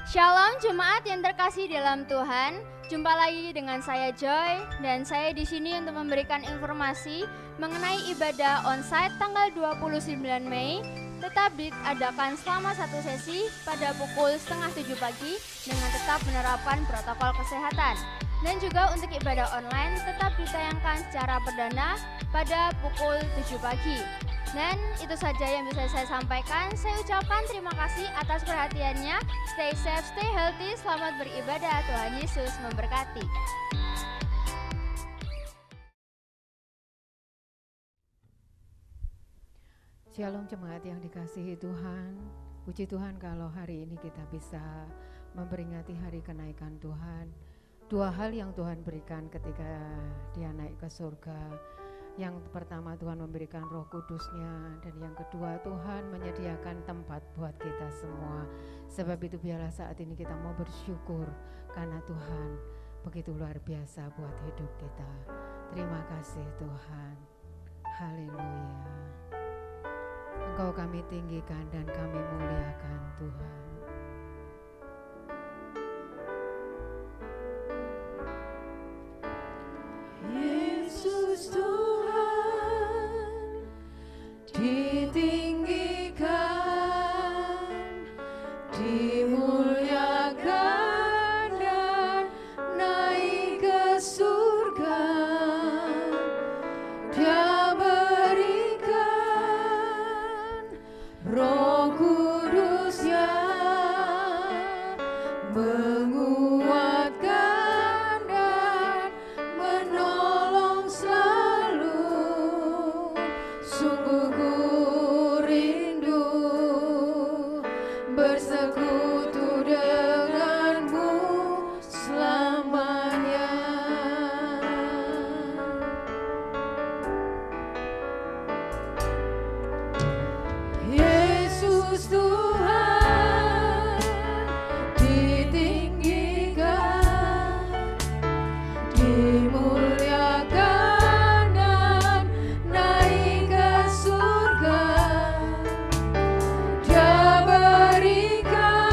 Shalom jemaat yang terkasih dalam Tuhan. Jumpa lagi dengan saya Joy dan saya di sini untuk memberikan informasi mengenai ibadah onsite tanggal 29 Mei tetap diadakan selama satu sesi pada pukul 6:30 pagi dengan tetap menerapkan protokol kesehatan. Dan juga untuk ibadah online tetap ditayangkan secara perdana pada pukul 7 pagi. Dan itu saja yang bisa saya sampaikan. Saya ucapkan terima kasih atas perhatiannya. Stay safe, stay healthy, selamat beribadah. Tuhan Yesus memberkati. Shalom jemaat yang dikasihi Tuhan. Puji Tuhan kalau hari ini kita bisa memperingati hari kenaikan Tuhan. Dua hal yang Tuhan berikan ketika Dia naik ke surga. Yang pertama Tuhan memberikan Roh Kudus-Nya, dan yang kedua Tuhan menyediakan tempat buat kita semua. Sebab itu biarlah saat ini kita mau bersyukur karena Tuhan begitu luar biasa buat hidup kita. Terima kasih Tuhan. Haleluya. Engkau kami tinggikan dan kami muliakan Tuhan. Yesus Tuhan ditinggikan, dimuliakan dan naik ke surga. Dia berikan Roh Kudus-Nya menguatkan dan menolong selalu. Sungguh ku rindu bersekutu denganmu selamanya. Yesus Tuhan ditinggikan, dimuliakan dan naik ke surga. Dia berikan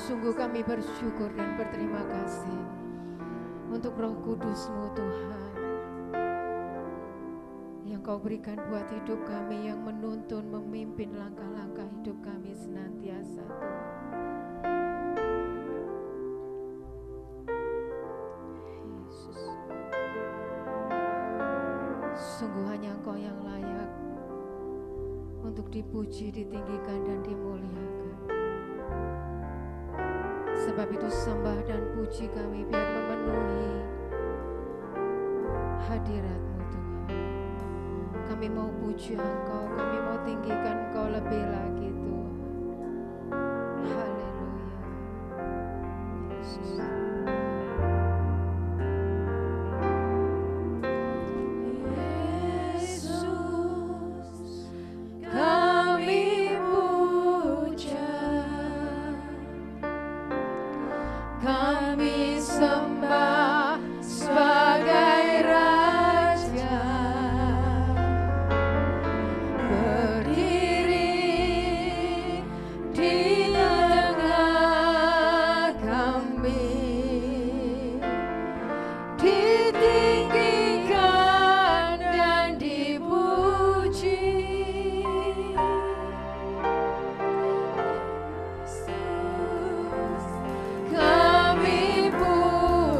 Sungguh kami bersyukur dan berterima kasih untuk Roh Kudus-Mu Tuhan, yang Kau berikan buat hidup kami, yang menuntun, memimpin langkah-langkah hidup kami senantiasa Tuhan. Yesus, sungguh hanya Engkau yang layak untuk dipuji, ditinggikan, dan dimuliakan. Sebab itu sembah dan puji kami biar memenuhi hadirat-Mu Tuhan. Kami mau puji Engkau, kami mau tinggikan Engkau lebih lagi Tuhan. Haleluya. Yesus. Yesus, kami puja, kami sembah sebagai Raja, berdiri di tengah kami, ditinggikan dan dipuji. Yesus, kami puja,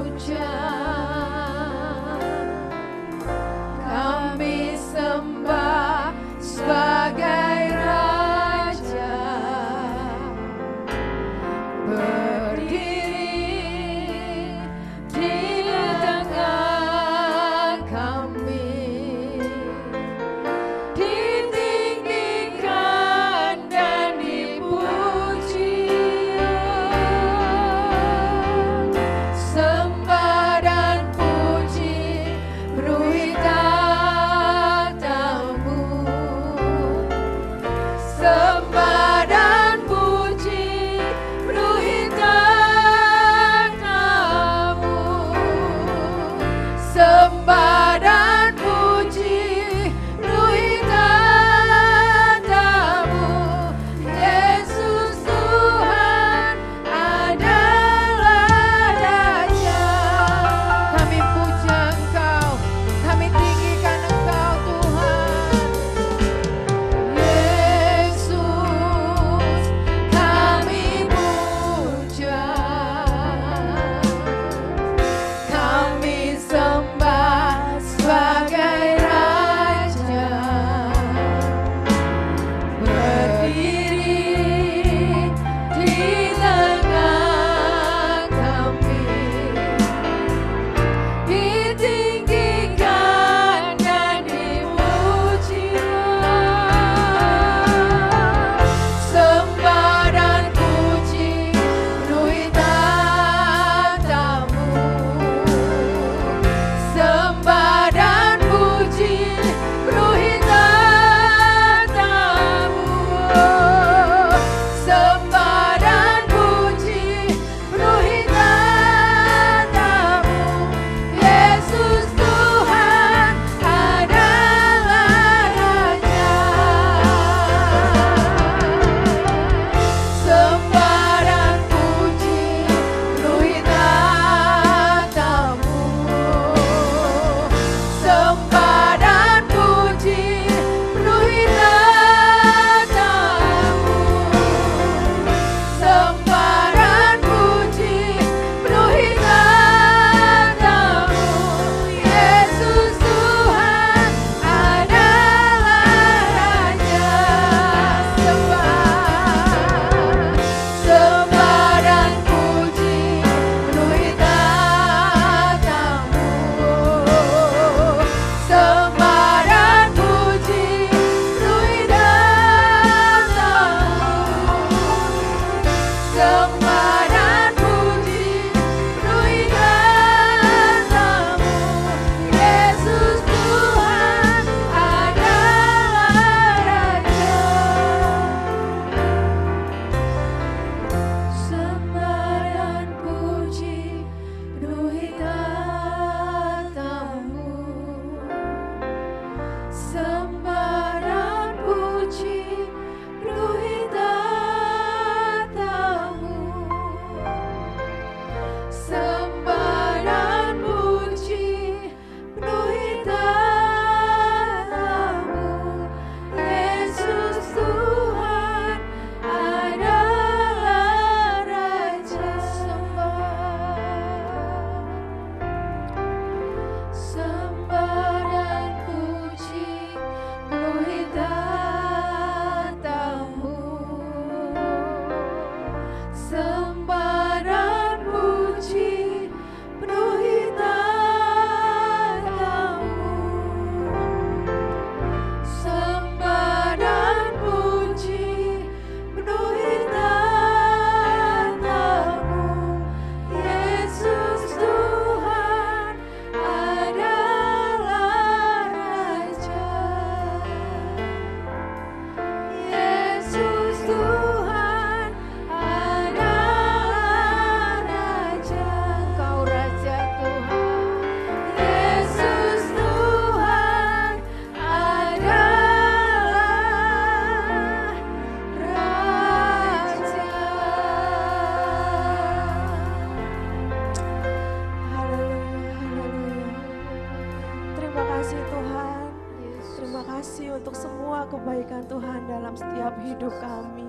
kasih untuk semua kebaikan Tuhan dalam setiap hidup kami.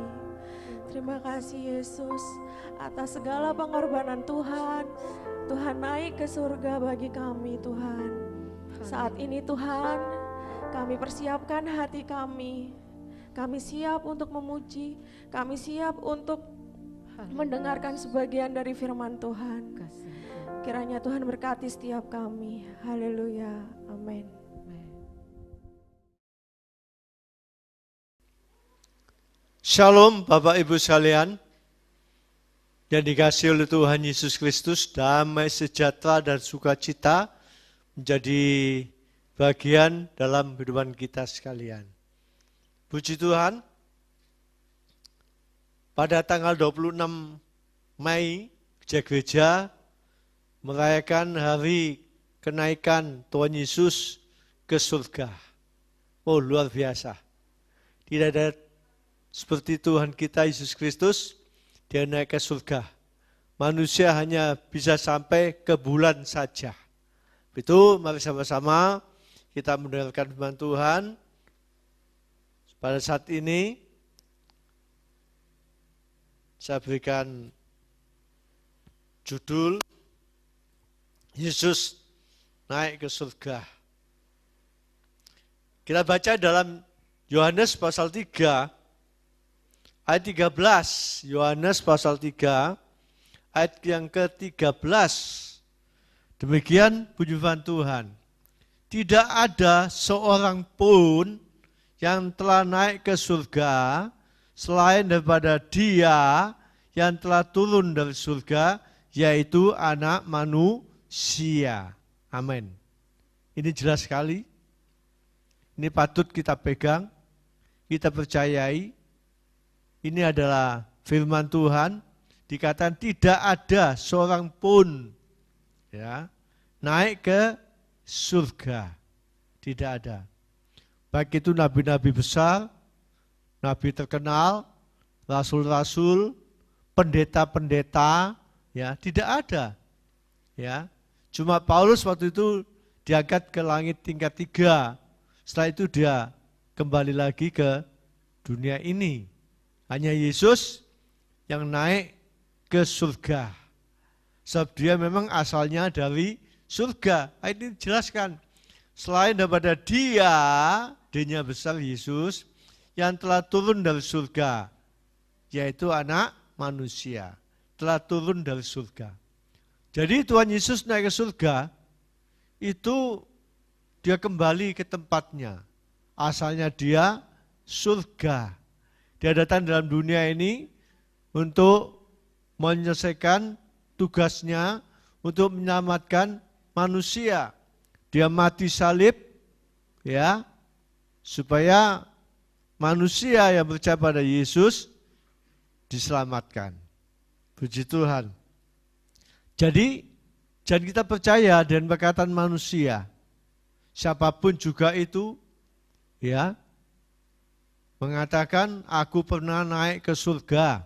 Terima kasih Yesus atas segala pengorbanan Tuhan. Tuhan naik ke surga bagi kami Tuhan. Saat ini Tuhan, kami persiapkan hati kami. Kami siap untuk memuji, kami siap untuk mendengarkan sebagian dari firman Tuhan. Kiranya Tuhan berkati setiap kami. Haleluya. Amin. Shalom Bapak Ibu sekalian yang dikasihi oleh Tuhan Yesus Kristus, damai sejahtera dan sukacita menjadi bagian dalam kehidupan kita sekalian. Puji Tuhan, pada tanggal 26 Mei gereja merayakan hari kenaikan Tuhan Yesus ke surga. Oh, luar biasa. Tidak ada seperti Tuhan kita Yesus Kristus, dia naik ke surga. Manusia hanya bisa sampai ke bulan saja. Itu mari sama-sama kita mendengarkan firman Tuhan. Pada saat ini saya berikan judul Yesus naik ke surga. Kita baca dalam Yohanes pasal 3 ayat 13, Yohanes pasal 3 ayat yang ke-13. Demikian bunyi firman Tuhan. Tidak ada seorang pun yang telah naik ke surga selain daripada Dia yang telah turun dari surga, yaitu Anak Manusia. Amin. Ini jelas sekali. Ini patut kita pegang, kita percayai. Ini adalah firman Tuhan, dikatakan tidak ada seorang pun ya naik ke surga. Tidak ada. Baik itu nabi-nabi besar, nabi terkenal, rasul-rasul, pendeta-pendeta, ya tidak ada. Ya, cuma Paulus waktu itu diangkat ke langit tingkat 3. Setelah itu dia kembali lagi ke dunia ini. Hanya Yesus yang naik ke surga. Sebab dia memang asalnya dari surga. Ini dijelaskan. Selain daripada Dia, D-nya besar Yesus, yang telah turun dari surga, yaitu Anak Manusia, telah turun dari surga. Jadi Tuhan Yesus naik ke surga, itu dia kembali ke tempatnya. Asalnya dia surga. Dia datang dalam dunia ini untuk menyelesaikan tugasnya, untuk menyelamatkan manusia. Dia mati salib, ya, supaya manusia yang percaya pada Yesus diselamatkan. Puji Tuhan. Jadi jangan kita percaya dengan perkataan manusia. Siapapun juga itu, ya, mengatakan aku pernah naik ke surga,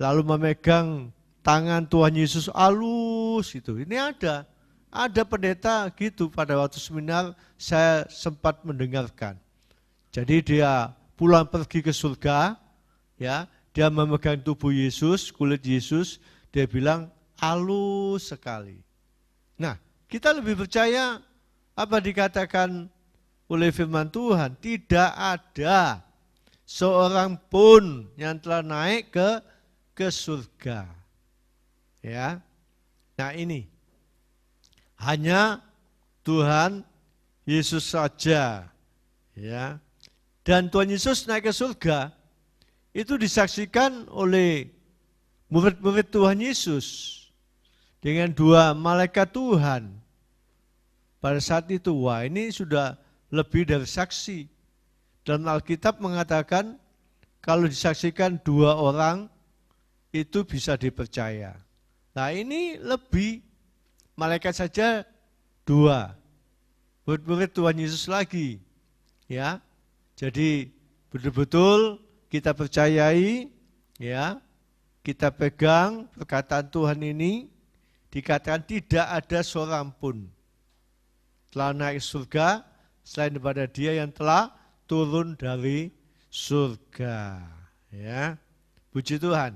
lalu memegang tangan Tuhan Yesus halus itu. Ini ada pendeta gitu pada waktu seminar saya sempat mendengarkan. Jadi dia pulang pergi ke surga, ya, dia memegang tubuh Yesus, kulit Yesus, dia bilang halus sekali. Nah, kita lebih percaya apa dikatakan oleh firman Tuhan, tidak ada seorang pun yang telah naik ke surga. Ya. Nah, ini hanya Tuhan Yesus saja. Ya. Dan Tuhan Yesus naik ke surga itu disaksikan oleh murid-murid Tuhan Yesus dengan 2 malaikat Tuhan. Pada saat itu, wah ini sudah lebih dari saksi. Dan Alkitab mengatakan kalau disaksikan 2 orang itu bisa dipercaya. Nah ini lebih, malaikat saja 2, murid-murid Tuhan Yesus lagi. Ya, jadi betul-betul kita percayai, ya, kita pegang perkataan Tuhan ini, dikatakan tidak ada seorang pun telah naik surga selain daripada Dia yang telah turun dari surga. Ya, puji Tuhan.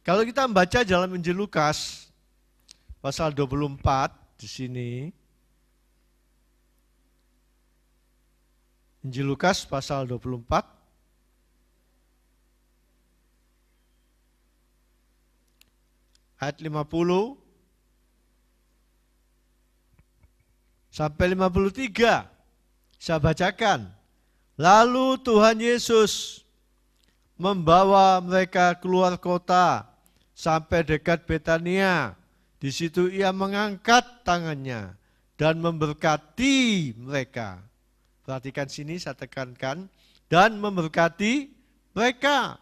Kalau kita membaca dalam Injil Lukas pasal 24 di sini, Injil Lukas pasal 24 ayat 50 sampai 53. Saya bacakan. Lalu Tuhan Yesus membawa mereka keluar kota sampai dekat Betania. Di situ Ia mengangkat tangannya dan memberkati mereka. Perhatikan sini, saya tekankan, dan memberkati mereka.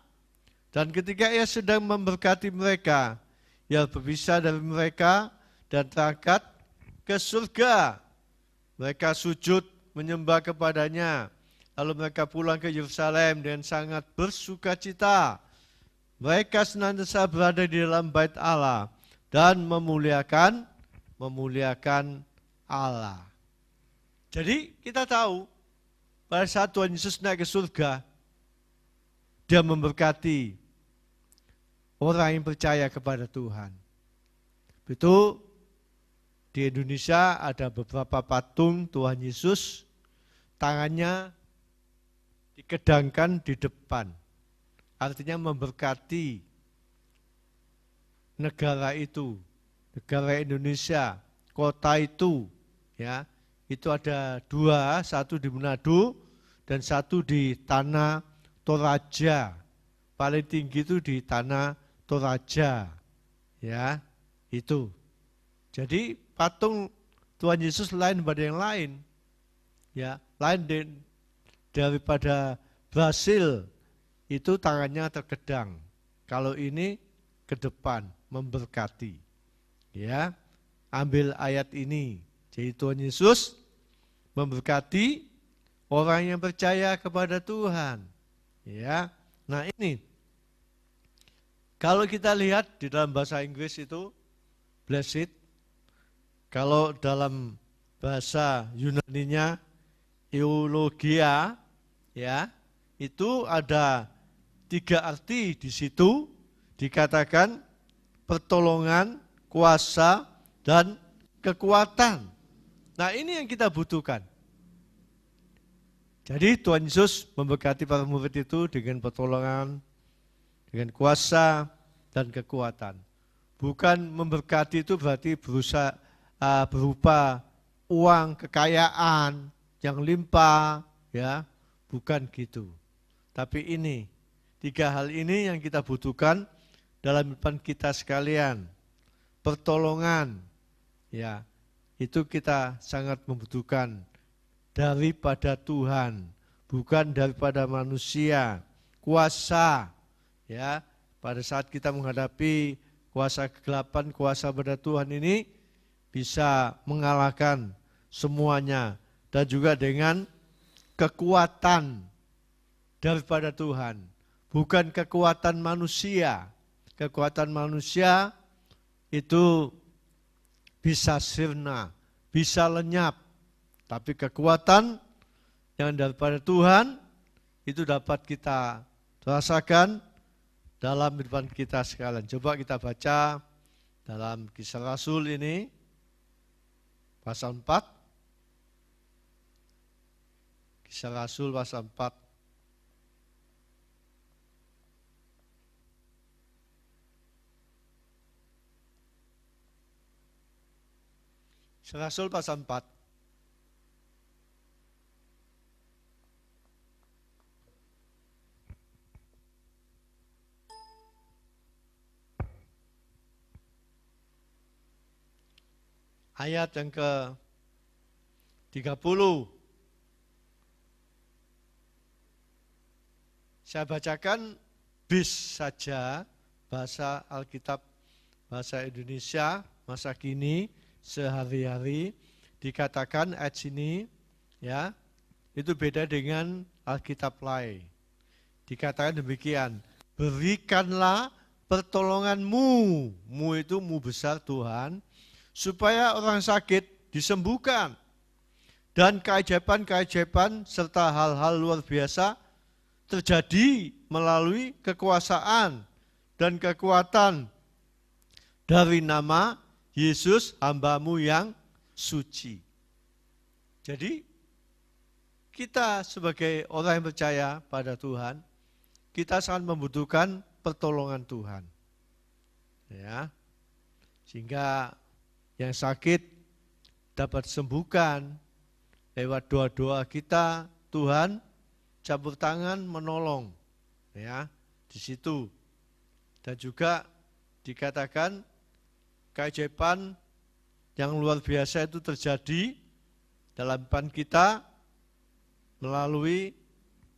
Dan ketika Ia sedang memberkati mereka, Ia berpisah dari mereka dan terangkat ke surga. Mereka sujud menyembah kepadanya. Lalu mereka pulang ke Yerusalem dengan sangat bersukacita. Mereka senantiasa berada di dalam bait Allah dan memuliakan Allah. Jadi kita tahu pada saat Tuhan Yesus naik ke surga, Dia memberkati orang yang percaya kepada Tuhan. Itu di Indonesia ada beberapa patung Tuhan Yesus, tangannya dikedangkan di depan. Artinya memberkati negara itu, negara Indonesia, kota itu, ya. Itu ada dua, satu di Manado dan satu di Tanah Toraja. Paling tinggi itu di Tanah Toraja. Ya, itu. Jadi patung Tuhan Yesus lain daripada yang lain. Ya, lain daripada Brasil, itu tangannya terkedang. Kalau ini ke depan memberkati. Ya, ambil ayat ini. Jadi Tuhan Yesus memberkati orang yang percaya kepada Tuhan. Ya. Nah, ini kalau kita lihat di dalam bahasa Inggris itu blessed. Kalau dalam bahasa Yunaninya eulogia, ya, itu ada 3 arti di situ, dikatakan pertolongan, kuasa, dan kekuatan. Nah, ini yang kita butuhkan. Jadi Tuhan Yesus memberkati para murid itu dengan pertolongan, dengan kuasa, dan kekuatan. Bukan memberkati itu berarti berupa uang, kekayaan yang limpah, ya, bukan gitu. Tapi ini, 3 hal ini yang kita butuhkan dalam kehidupan kita sekalian. Pertolongan, ya, itu kita sangat membutuhkan daripada Tuhan, bukan daripada manusia. Kuasa, ya, pada saat kita menghadapi kuasa kegelapan, kuasa pada Tuhan ini bisa mengalahkan semuanya, dan juga dengan kekuatan daripada Tuhan, bukan kekuatan manusia. Kekuatan manusia itu bisa sirna, bisa lenyap. Tapi kekuatan yang daripada Tuhan itu dapat kita rasakan dalam kehidupan kita sekalian. Coba kita baca dalam Kisah Rasul ini, pasal 4. Kisah Rasul pasal 4. Kisah Rasul pasal 4. Ayat yang ke-30. Saya bacakan bis saja bahasa Alkitab, bahasa Indonesia, masa kini, sehari-hari. Dikatakan ayat sini, ya, itu beda dengan Alkitab lain. Dikatakan demikian, berikanlah pertolonganmu, mu itu mu besar Tuhan, supaya orang sakit disembuhkan, dan keajaiban-keajaiban serta hal-hal luar biasa terjadi melalui kekuasaan dan kekuatan dari nama Yesus hamba-Mu yang suci. Jadi kita sebagai orang yang percaya pada Tuhan, kita sangat membutuhkan pertolongan Tuhan. Ya. Sehingga yang sakit dapat disembuhkan lewat doa-doa kita, Tuhan campur tangan menolong. Ya, di situ. Dan juga dikatakan keajaiban yang luar biasa itu terjadi dalam kehidupan kita melalui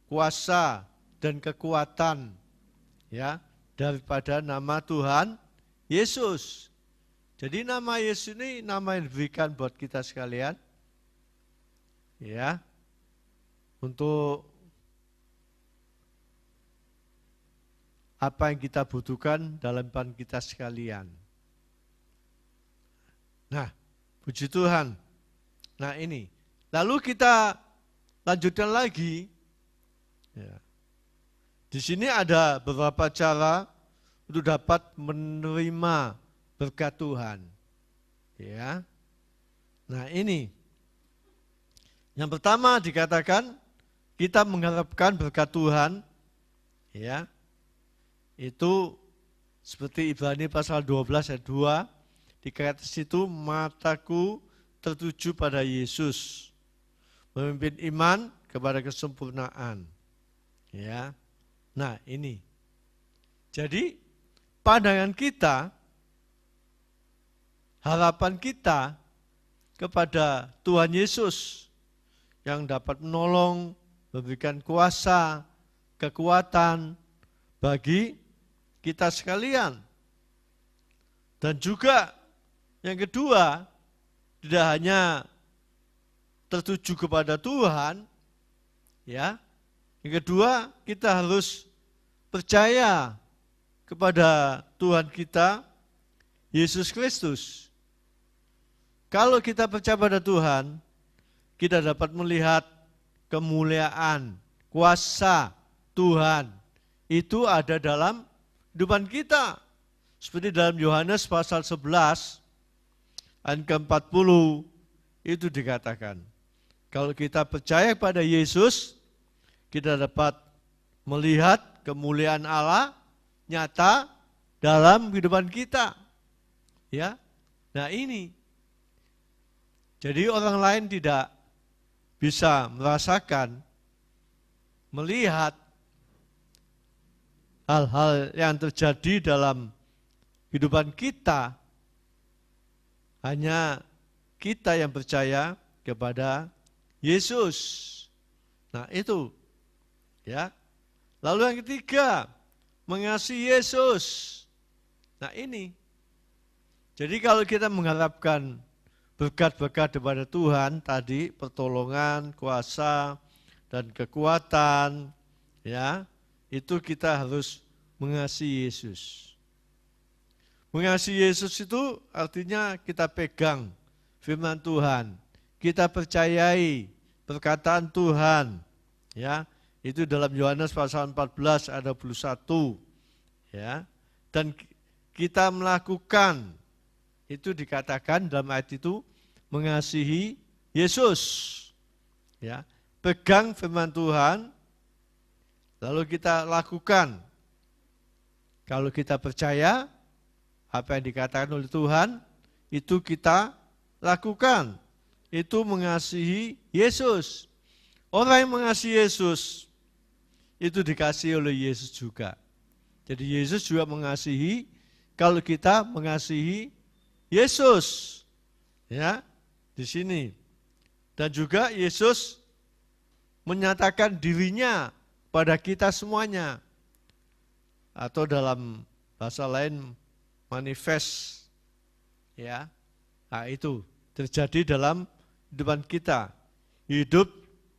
kuasa dan kekuatan ya daripada nama Tuhan Yesus. Jadi nama Yesus ini nama yang diberikan buat kita sekalian. Ya. Untuk apa yang kita butuhkan dalam kehidupan kita sekalian. Nah, puji Tuhan. Nah ini, lalu kita lanjutkan lagi. Ya. Di sini ada beberapa cara untuk dapat menerima berkat Tuhan. Ya. Nah ini, yang pertama dikatakan kita mengharapkan berkat Tuhan. Ya. Itu seperti Ibrani pasal 12 ayat 2, dikatakan situ mataku tertuju pada Yesus, memimpin iman kepada kesempurnaan. Ya. Nah, ini. Jadi pandangan kita, harapan kita kepada Tuhan Yesus yang dapat menolong, memberikan kuasa, kekuatan bagi kita sekalian. Dan juga yang kedua, tidak hanya tertuju kepada Tuhan, ya. Yang kedua, kita harus percaya kepada Tuhan kita, Yesus Kristus. Kalau kita percaya pada Tuhan, kita dapat melihat kemuliaan, kuasa Tuhan. Itu ada dalam kehidupan kita. Seperti dalam Yohanes pasal 11, ayat ke-40, itu dikatakan, kalau kita percaya pada Yesus, kita dapat melihat kemuliaan Allah nyata dalam kehidupan kita. Ya. Nah ini. Jadi orang lain tidak bisa merasakan, melihat hal-hal yang terjadi dalam kehidupan kita, hanya kita yang percaya kepada Yesus. Nah itu, ya. Lalu yang ketiga, mengasihi Yesus. Nah ini, jadi kalau kita mengharapkan berkat-berkat daripada Tuhan tadi, pertolongan, kuasa, dan kekuatan, ya, itu kita harus mengasihi Yesus. Mengasihi Yesus itu artinya kita pegang firman Tuhan, kita percayai perkataan Tuhan, ya. Itu dalam Yohanes pasal 14 ayat 21, ya. Dan kita melakukan, itu dikatakan dalam ayat itu mengasihi Yesus, ya. Pegang firman Tuhan, lalu kita lakukan. Kalau kita percaya apa yang dikatakan oleh Tuhan, itu kita lakukan. Itu mengasihi Yesus. Orang yang mengasihi Yesus, itu dikasihi oleh Yesus juga. Jadi Yesus juga mengasihi kalau kita mengasihi Yesus. Ya, di sini. Dan juga Yesus menyatakan dirinya pada kita semuanya. Atau dalam bahasa lain manifest. Ya. Nah, itu terjadi dalam kehidupan kita. Hidup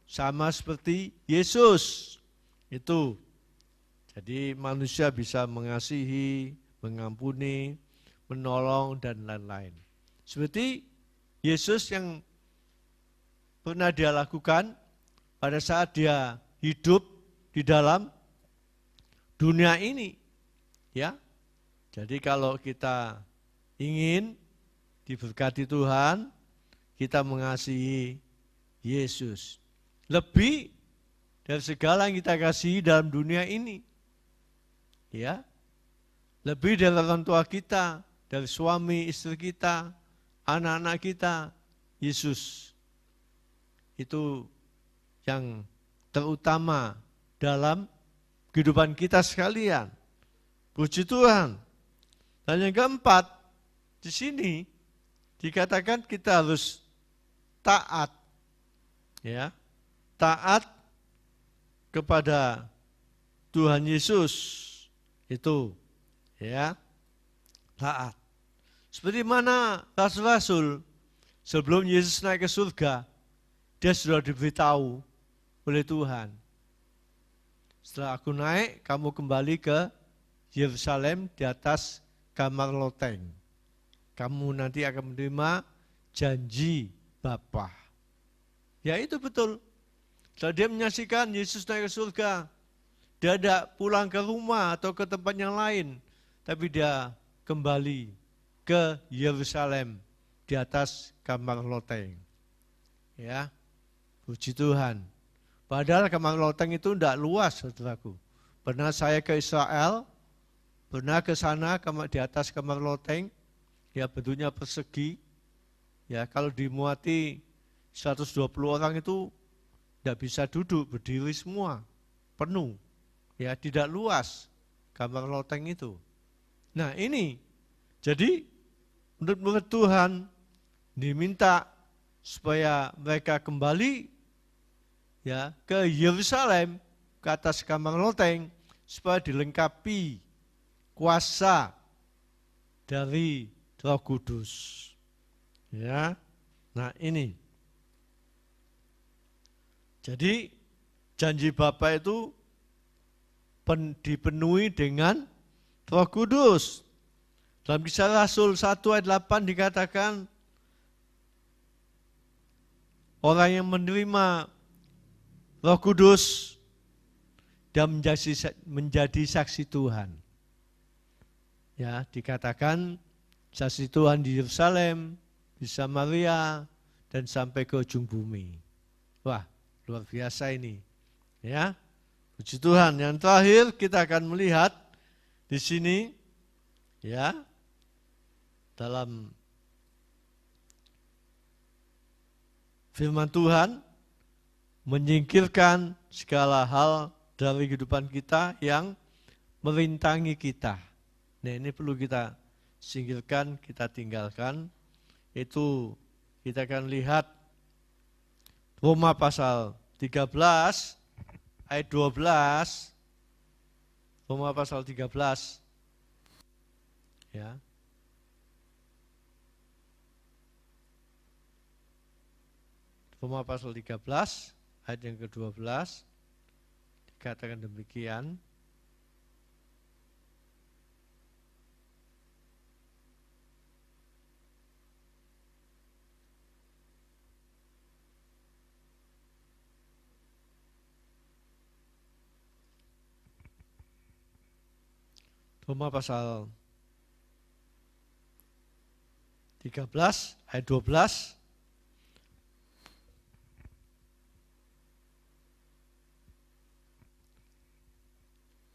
sama seperti Yesus. Itu. Jadi manusia bisa mengasihi, mengampuni, menolong dan lain-lain. Seperti Yesus yang pernah dia lakukan pada saat dia hidup di dalam dunia ini. Ya. Jadi kalau kita ingin diberkati Tuhan, kita mengasihi Yesus lebih dari segala yang kita kasihi dalam dunia ini. Ya. Lebih dari orang tua kita, dari suami, istri kita, anak-anak kita, Yesus. Itu yang terutama dalam kehidupan kita sekalian. Puji Tuhan. Dan yang keempat, di sini dikatakan kita harus taat. Ya. Taat kepada Tuhan Yesus. Itu ya, taat. Seperti mana rasul-rasul sebelum Yesus naik ke surga, dia sudah diberitahu oleh Tuhan. Setelah aku naik, kamu kembali ke Yerusalem di atas kamar loteng. Kamu nanti akan menerima janji Bapa. Ya itu betul. Setelah dia menyaksikan Yesus naik ke surga, dia tidak pulang ke rumah atau ke tempat yang lain, tapi dia kembali ke Yerusalem di atas kamar loteng. Ya, puji Tuhan. Padahal kamar loteng itu tidak luas, saudaraku. Pernah saya ke Israel, pernah ke sana di atas kamar loteng, ya bentuknya persegi. Ya kalau dimuati 120 orang itu tidak bisa duduk, berdiri semua, penuh. Ya tidak luas kamar loteng itu. Nah ini, jadi menurut Tuhan diminta supaya mereka kembali ya ke Yerusalem, ke atas kamar loteng, supaya dilengkapi kuasa dari Roh Kudus. Ya, nah ini. Jadi janji Bapa itu dipenuhi dengan Roh Kudus. Dalam Kisah Rasul 1 ayat 8 dikatakan orang yang menerima Roh Kudus dan menjadi saksi Tuhan. Ya, dikatakan saksi Tuhan di Yerusalem, di Samaria, dan sampai ke ujung bumi. Wah, luar biasa ini. Ya, puji Tuhan. Yang terakhir kita akan melihat di sini, ya, dalam firman Tuhan menyingkirkan segala hal dari kehidupan kita yang merintangi kita. Nah ini perlu kita singkirkan, kita tinggalkan. Itu kita akan lihat Roma pasal 13 ayat 12. Roma pasal 13. Ya. Roma pasal 13 ayat yang ke-12 dikatakan demikian. Roma pasal 13 ayat 12.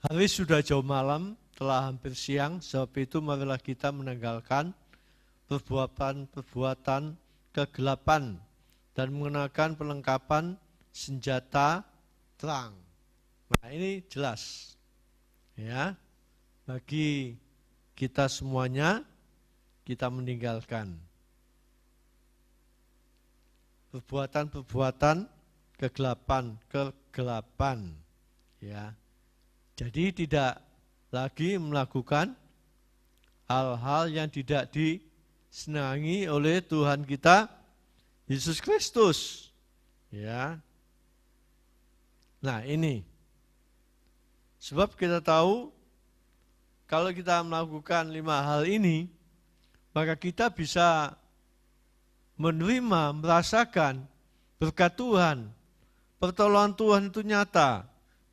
Hari sudah jauh malam, telah hampir siang, sebab itu marilah kita menanggalkan perbuatan-perbuatan kegelapan dan mengenakan perlengkapan senjata terang. Nah ini jelas. Ya, bagi kita semuanya, kita meninggalkan perbuatan-perbuatan kegelapan. Ya. Jadi tidak lagi melakukan hal-hal yang tidak disenangi oleh Tuhan kita Yesus Kristus. Ya. Nah, ini. Sebab kita tahu kalau kita melakukan 5 hal ini, maka kita bisa menerima, merasakan berkat Tuhan, pertolongan Tuhan itu nyata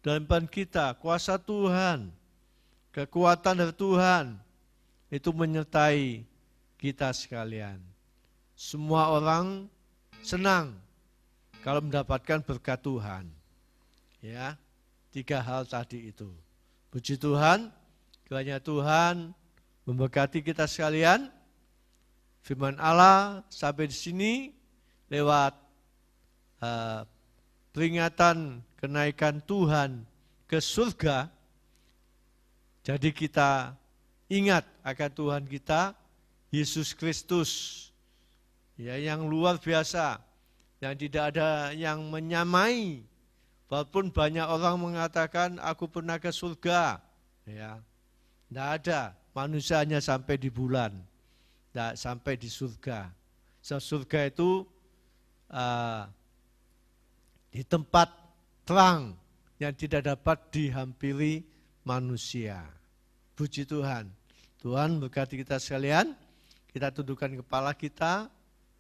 dalam kehidupan kita, kuasa Tuhan, kekuatan dari Tuhan itu menyertai kita sekalian. Semua orang senang kalau mendapatkan berkat Tuhan. Ya, 3 hal tadi itu. Puji Tuhan, kiranya Tuhan memberkati kita sekalian. Firman Allah sampai di sini lewat peringatan kenaikan Tuhan ke surga. Jadi kita ingat akan Tuhan kita, Yesus Kristus, ya, yang luar biasa, yang tidak ada yang menyamai. Walaupun banyak orang mengatakan aku pernah ke surga, ya, tidak ada manusianya sampai di bulan, tidak sampai di surga. Surga itu di tempat terang yang tidak dapat dihampiri manusia. Puji Tuhan. Tuhan berkati kita sekalian. Kita tundukkan kepala kita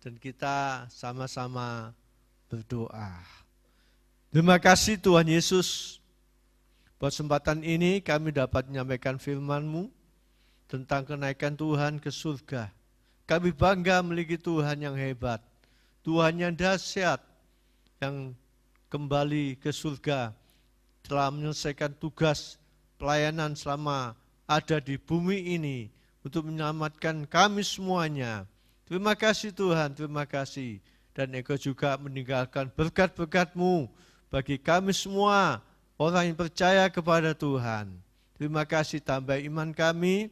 dan kita sama-sama berdoa. Terima kasih Tuhan Yesus. Buat kesempatan ini kami dapat menyampaikan firman-Mu tentang kenaikan Tuhan ke surga. Kami bangga memiliki Tuhan yang hebat, Tuhan yang dahsyat, yang kembali ke surga, telah menyelesaikan tugas pelayanan selama ada di bumi ini untuk menyelamatkan kami semuanya. Terima kasih Tuhan, terima kasih. Dan Engkau juga meninggalkan berkat-berkat-Mu bagi kami semua orang yang percaya kepada Tuhan. Terima kasih, tambah iman kami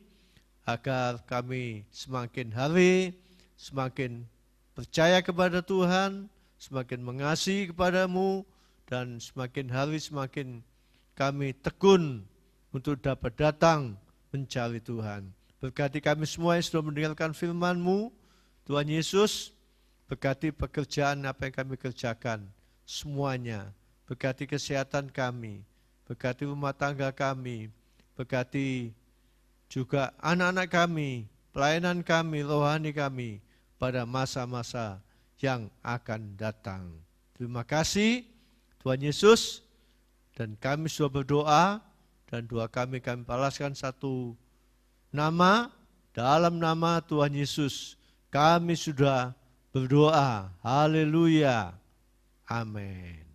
agar kami semakin hari semakin percaya kepada Tuhan, semakin mengasihi kepadamu, dan semakin hari semakin kami tekun untuk dapat datang mencari Tuhan. Berkati kami semua yang sudah mendengarkan firman-Mu, Tuhan Yesus, berkati pekerjaan apa yang kami kerjakan, semuanya. Berkati kesehatan kami, berkati rumah tangga kami, berkati juga anak-anak kami, pelayanan kami, rohani kami, pada masa-masa yang akan datang. Terima kasih Tuhan Yesus, dan kami sudah berdoa, dan doa kami balaskan satu nama, dalam nama Tuhan Yesus kami sudah berdoa. Haleluya. Amin.